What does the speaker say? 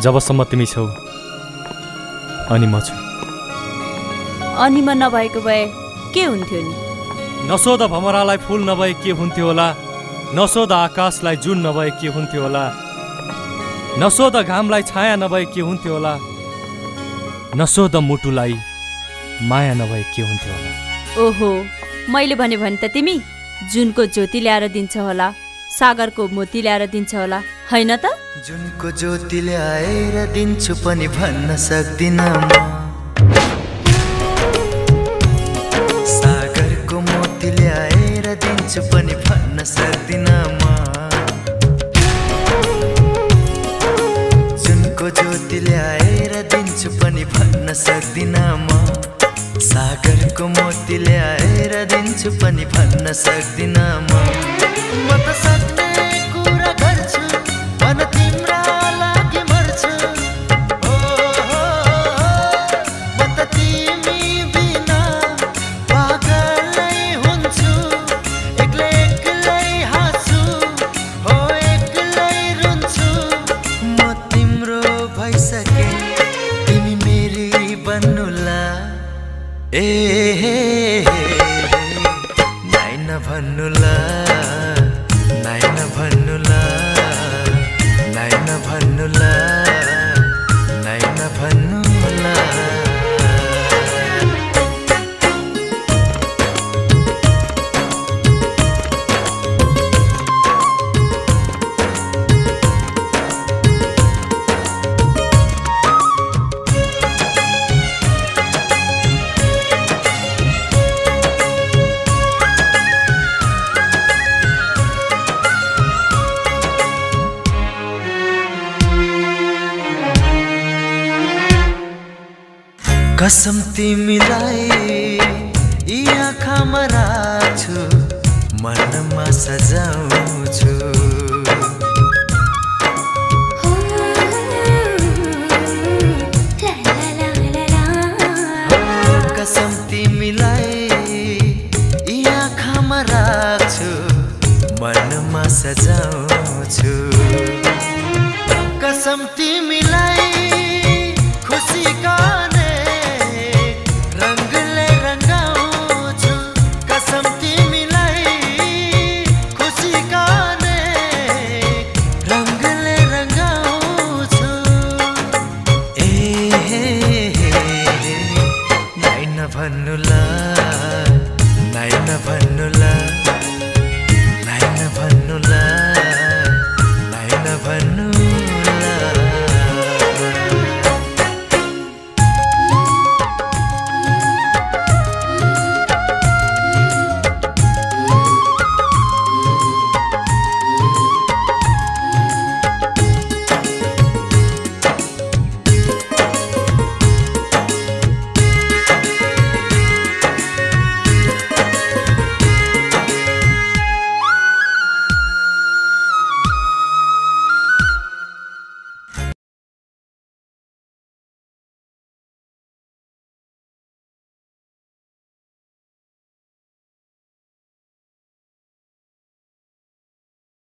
जबसम्म तिमी छौ अनि म छु। अनि म नभएको भए के हुन्थ्यो नि? नसोध भमरालाई फूल नभए के हुन्थ्यो होला, नसोध आकाशलाई जुन नभए के हुन्थ्यो होला, नसोध घामलाई छाया नभए के हुन्थ्यो होला, नसोध मुटुलाई माया नभए के हुन्थ्यो होला। ओहो, मैले भने त तिमी जुनको ज्योति ल्याएर दिन्छ होला, सागरको मोती ल्याएर दिन्छ होला, हैन त? जुनको ज्योति ल्याएर दिन्छु पनि भन्न सक्दिन म, सागरको मोती ल्याएर दिन्छु पनि भन्न सक्दिन म, जुनको ज्योति ल्याएर दिन्छु पनि भन्न सक्दिन म, सागरको मोती ल्याएर दिन्छु पनि भन्न सक्दिन म। म त सक्ने कुरा गर्छु, भन तिम्रा लागि मर्छु, हो म त तिमी बिना पागलै हुन्छु, एक्लै एक्लै हाँस्छु, हो एक्लै रुन्छु, म तिम्रो भइसके तिमी मेरी बन्नुला, ए नाइ नभन्नुला, नाइ नभन्नुला, नाइ नभन्नुला, नाइ नभन्नुला। कसम तिमीलाई यी आँखामा राख्छु, मनमा सजाउँछु, कसम तिमीलाई यी आँखामा राख्छु, मनमा सजाउँछु, कसम तिमीलाई खुसी गाने रंगले रंगाउँछु, कसम तिमीलाई खुसी गाने रंगले रंगाउँछु, ए नाइ नभन्नुला, नाइ नभन्नुला,